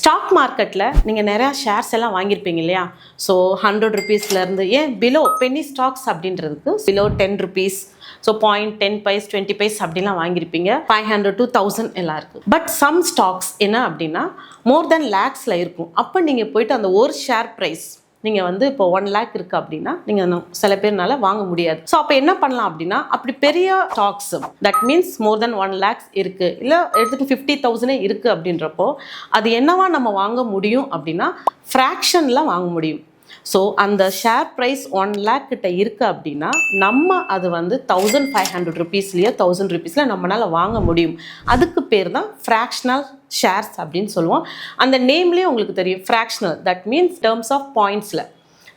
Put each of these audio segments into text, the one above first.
Stock மார்க்கெட்டில் நீங்கள் நிறையா ஷேர்ஸ் எல்லாம் வாங்கியிருப்பீங்க இல்லையா? ஸோ 100 ருபீஸ்லேருந்து ஏன் பிலோ பென்னி ஸ்டாக்ஸ் அப்படின்றதுக்கு பிலோ 10 ருபீஸ், ஸோ 0.10 பைஸ் 20 பைஸ் அப்படிலாம் வாங்கியிருப்பீங்க. 500 to 1000 எல்லாம் இருக்குது. பட் சம் ஸ்டாக்ஸ் என்ன அப்படின்னா மோர் தென் லேக்ஸில் இருக்கும். அப்போ நீங்கள் போயிட்டு அந்த ஒரு ஷேர் ப்ரைஸ் நீங்கள் வந்து இப்போ 1 lakh இருக்குது அப்படின்னா நீங்கள் சில பேர்னால வாங்க முடியாது. ஸோ அப்போ என்ன பண்ணலாம் அப்படின்னா, அப்படி பெரிய stocks that means more then 1 lakh இருக்குது, இல்லை எடுத்துக்கு 50,000 இருக்குது அப்படின்றப்போ அது என்னவா நம்ம வாங்க முடியும் அப்படின்னா ஃப்ராக்ஷனில் வாங்க முடியும். ஸோ அந்த ஷேர் ப்ரைஸ் 1 lakh கிட்ட இருக்குது அப்படின்னா நம்ம அது வந்து 1500 ருபீஸ்லையோ 1000 ருபீஸில் நம்மளால் வாங்க முடியும். அதுக்கு பேர் தான் ஃப்ராக்ஷனல் ஷேர்ஸ் அப்படின்னு சொல்லுவோம். அந்த நேம்லேயே உங்களுக்கு தெரியும் fractional, that means terms of பாயிண்ட்ஸில்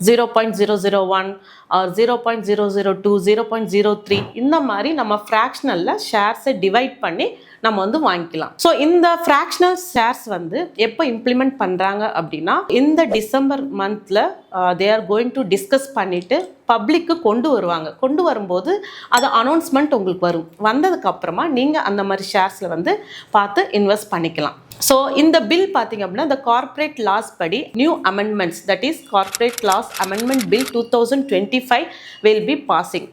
0.001 ஆர் 0.002 0.03 இந்த மாதிரி நம்ம ஃப்ராக்ஷனலில் ஷேர்ஸை டிவைட் பண்ணி நம்ம வந்து வாங்கிக்கலாம். ஸோ இந்த ஃப்ராக்ஷனல் ஷேர்ஸ் வந்து எப்போ இம்ப்ளிமெண்ட் பண்ணுறாங்க அப்படின்னா இந்த டிசம்பர் மந்தில் they are going to discuss பண்ணிவிட்டு பப்ளிக்கு கொண்டு வருவாங்க. கொண்டு வரும்போது அது அனௌன்ஸ்மெண்ட் உங்களுக்கு வரும். வந்ததுக்கப்புறமா நீங்கள் அந்த மாதிரி ஷேர்ஸில் வந்து பார்த்து இன்வெஸ்ட் பண்ணிக்கலாம். ஸோ இந்த பில் பார்த்தீங்க அப்படின்னா இந்த கார்ப்பரேட் லாஸ் படி new amendments, that is corporate laws amendment bill 2025 will be passing.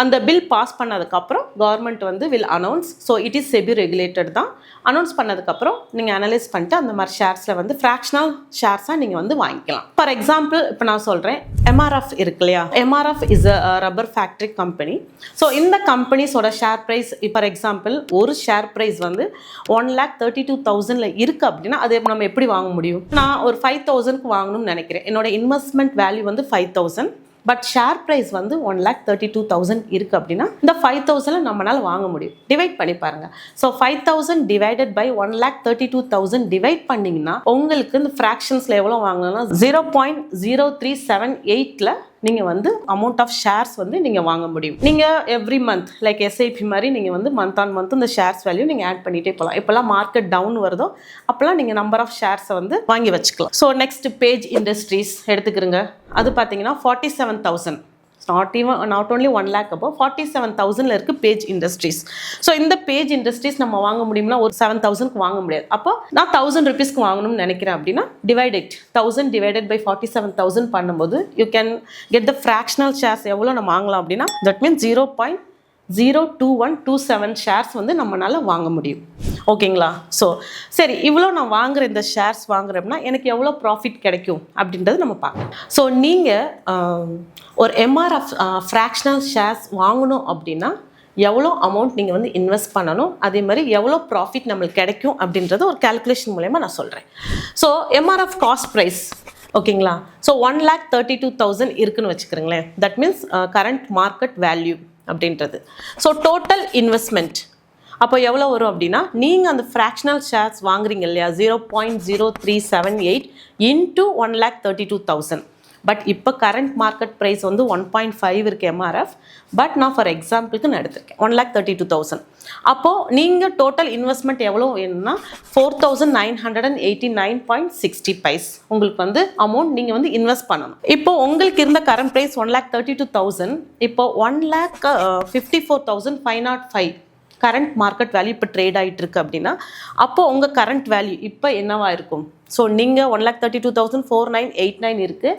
அந்த பில் பாஸ் பண்ணதுக்கப்புறம் கவர்மெண்ட் வந்து will announce. So it is SEBI regulated தான். அனௌன்ஸ் பண்ணதுக்கப்புறம் நீங்கள் அனலைஸ் பண்ணிட்டு அந்த மாதிரி ஷேர்ஸில் வந்து ஃப்ராக்ஷனல் ஷேர்ஸாக நீங்கள் வந்து வாங்கிக்கலாம். ஃபார் எக்ஸாம்பிள் இப்போ நான் சொல்கிறேன், MRF இருக்கு இல்லையா? MRF is a rubber factory company. So இந்த கம்பெனிஸோட ஷேர் ப்ரைஸ் ஃபார் எக்ஸாம்பிள் ஒரு ஷேர் ப்ரைஸ் வந்து 1,32,000 இருக்குது அப்படின்னா அது நம்ம எப்படி வாங்க முடியும்? நான் ஒரு 5,000க்கு வாங்கணும்னு நினைக்கிறேன். என்னோட இன்வெஸ்ட்மெண்ட் வேல்யூ வந்து 5,000, பட் ஷேர் ப்ரைஸ் வந்து 1,32,000 இருக்குது அப்படின்னா இந்த 5,000 நம்மளால் வாங்க முடியும். டிவைட் பண்ணி பாருங்கள். ஸோ 5,000 டிவைடட் பை 1,32,000 டிவைட் பண்ணிங்கன்னா உங்களுக்கு இந்த ஃப்ராக்ஷன்ஸில் எவ்வளோ வாங்கணும்னா 0.0378 நீங்கள் வந்து அமௌண்ட் ஆஃப் ஷேர்ஸ் வந்து நீங்கள் வாங்க முடியும். நீங்கள் எவ்ரி மந்த் லைக் SIP மாதிரி நீங்கள் வந்து மந்த் ஆன் மந்த் இந்த ஷேர்ஸ் வேல்யூ நீங்கள் ஆட் பண்ணிகிட்டே போகலாம். இப்போல்லாம் மார்க்கெட் டவுன் வருதோ அப்போல்லாம் நீங்கள் நம்பர் ஆஃப் ஷேர்ஸை வந்து வாங்கி வச்சுக்கலாம். ஸோ நெக்ஸ்ட் பேஜ் இண்டஸ்ட்ரீஸ் எடுத்துக்கிறங்க. அது பார்த்தீங்கன்னா 47,000, நாட் ஓன்லி 1 lakh அப்போ 47,000 இருக்குது பேஜ் இண்டஸ்ட்ரீஸ். ஸோ இந்த பேஜ் இண்டஸ்ட்ரீஸ் நம்ம வாங்க முடியும்னா ஒரு 7,000க்கு வாங்க முடியாது. அப்போ நான் 1000 ருபீஸ்க்கு வாங்கணும்னு நினைக்கிறேன் அப்படின்னா டிவைட் இட் 1000 டிவைடட் பை 47,000 பண்ணும்போது you can get the fractional shares எவ்வளோ நம்ம வாங்கலாம் அப்படின்னா தட் மீன்ஸ் 0.02127 ஷேர்ஸ் வந்து நம்மளால வாங்க முடியும். ஓகேங்களா? ஸோ சரி, இவ்வளோ நான் வாங்குற இந்த ஷேர்ஸ் வாங்குறேன்னா எனக்கு எவ்வளோ ப்ராஃபிட் கிடைக்கும் அப்படின்றது நம்ம பார்க்கலாம். ஸோ நீங்கள் ஒரு MRF ஃப்ராக்ஷனல் ஷேர்ஸ் வாங்கணும் அப்படின்னா எவ்வளோ அமௌண்ட் நீங்கள் வந்து இன்வெஸ்ட் பண்ணணும், அதே மாதிரி எவ்வளோ ப்ராஃபிட் நம்மளுக்கு கிடைக்கும் அப்படின்றது ஒரு கேல்குலேஷன் மூலயமா நான் சொல்கிறேன். ஸோ MRF காஸ்ட் ப்ரைஸ் ஓகேங்களா? ஸோ 1,32,000 இருக்குன்னு வச்சுக்கிறீங்களேன். That means current market value அப்படின்றது. ஸோ டோட்டல் இன்வெஸ்ட்மெண்ட் அப்போ எவ்வளோ வரும் அப்படின்னா நீங்கள் அந்த ஃப்ராக்ஷனல் ஷேர்ஸ் வாங்குறீங்க இல்லையா 0.0378 இன்ட்டு 1,32,000. பட் இப்போ கரண்ட் மார்க்கெட் ப்ரைஸ் வந்து 1.5 இருக்குது MRF. பட் நான் ஃபார் எக்ஸாம்பிளுக்கு நான் எடுத்திருக்கேன் 1,32,000. அப்போது நீங்கள் டோட்டல் இன்வெஸ்ட்மெண்ட் எவ்வளோ வேணும்னா 4,989.60 பைஸ் உங்களுக்கு வந்து அமௌண்ட் நீங்கள் வந்து இன்வெஸ்ட் பண்ணணும். இப்போ உங்களுக்கு இருந்த கரண்ட் ப்ரைஸ் 1,32,000, இப்போ 1,54,505 கரண்ட் மார்க்கெட் வேல்யூ இப்போ ட்ரேட் ஆகிட்டு இருக்கு அப்படின்னா அப்போ உங்கள் கரண்ட் வேல்யூ இப்போ என்னவா இருக்கும்? ஸோ நீங்கள் 1,32,4989 இருக்குது.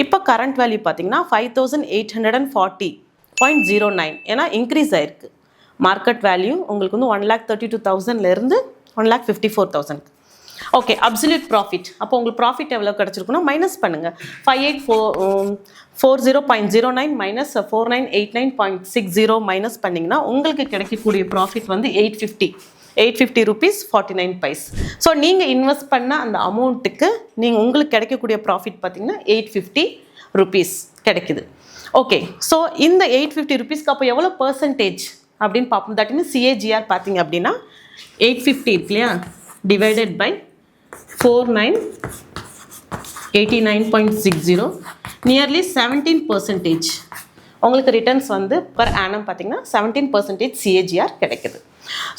இப்போ கரண்ட் வேல்யூ பார்த்தீங்கன்னா 5,840.09, ஏன்னா இன்க்ரீஸ் ஆயிருக்கு மார்க்கெட் வேல்யூ உங்களுக்கு வந்து 1,32,000லேருந்து 1,54,000. ஓகே, அப்சல்யூட் ப்ராஃபிட் அப்போ உங்களுக்கு ப்ராஃபிட் எவ்வளோ கிடச்சிருக்குன்னா மைனஸ் பண்ணுங்கள். 5840.09 மைனஸ் 4989.60 மைனஸ் பண்ணிங்கன்னா உங்களுக்கு கிடைக்கக்கூடிய ப்ராஃபிட் வந்து 850 rupees 49 பைஸ். ஸோ நீங்கள் இன்வெஸ்ட் பண்ண அந்த அமௌண்ட்டுக்கு உங்களுக்கு கிடைக்கக்கூடிய ப்ராஃபிட் பார்த்தீங்கன்னா 850 rupees கிடைக்குது. ஓகே, ஸோ இந்த 850 rupeesக்கு அப்போ எவ்வளோ பர்சன்டேஜ் அப்படின்னு பார்ப்போம். தட் மீன்ஸ் CAGR பார்த்தீங்க அப்படின்னா 850 இருக்கு இல்லையா, டிவைடட் பை 4989.60 நியர்லி 17% உங்களுக்கு ரிட்டர்ன்ஸ் வந்து பர் ஆனம் பார்த்தீங்கன்னா 17% CAGR கிடைக்குது.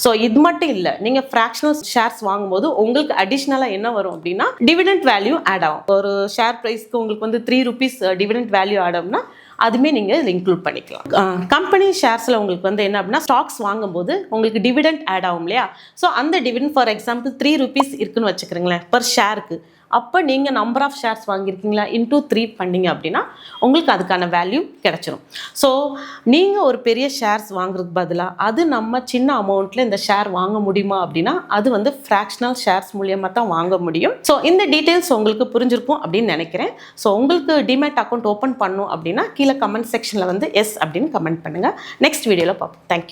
ஸோ இது மட்டும் இல்லை, நீங்கள் ஃப்ராக்ஷனல் ஷேர்ஸ் வாங்கும்போது உங்களுக்கு அடிஷ்னலாக என்ன வரும் அப்படின்னா டிவிடெண்ட் வேல்யூ ஆட் ஆகும். ஒரு ஷேர் ப்ரைஸ்க்கு உங்களுக்கு வந்து 3 rupees டிவிடெண்ட் வேல்யூ ஆட் ஆகும்னா அதுவுமே நீங்கள் இதில் இன்க்ளூட் பண்ணிக்கலாம். கம்பெனி ஷேர்ஸில் உங்களுக்கு வந்து என்ன அப்படின்னா ஸ்டாக்ஸ் வாங்கும்போது உங்களுக்கு டிவிடெண்ட் ஆட் ஆகும் இல்லையா? ஸோ அந்த டிவிடெண்ட் ஃபார் எக்ஸாம்பிள் 3 rupees இருக்குன்னு வச்சுக்கிறீங்களேன் பர் ஷேருக்கு. அப்போ நீங்கள் நம்பர் ஆஃப் ஷேர்ஸ் வாங்கியிருக்கீங்களா இன்டூ 3 பண்ணிங்க அப்படின்னா உங்களுக்கு அதுக்கான வேல்யூ கிடச்சிரும். ஸோ நீங்கள் ஒரு பெரிய ஷேர்ஸ் வாங்குறதுக்கு பதிலாக அது நம்ம சின்ன அமௌண்ட்டில் இந்த ஷேர் வாங்க முடியுமா அப்படின்னா அது வந்து ஃப்ராக்ஷனல் ஷேர்ஸ் மூலியமாக தான் வாங்க முடியும். ஸோ இந்த டீட்டெயில்ஸ் உங்களுக்கு புரிஞ்சிருக்கும் அப்படின்னு நினைக்கிறேன். ஸோ உங்களுக்கு டிமேட் அக்கௌண்ட் ஓப்பன் பண்ணும் அப்படின்னா கீழே கமெண்ட் செக்ஷனில் வந்து எஸ் அப்படின்னு கமெண்ட் பண்ணுங்கள். நெக்ஸ்ட் வீடியோவில் பார்ப்போம். தேங்க்யூ.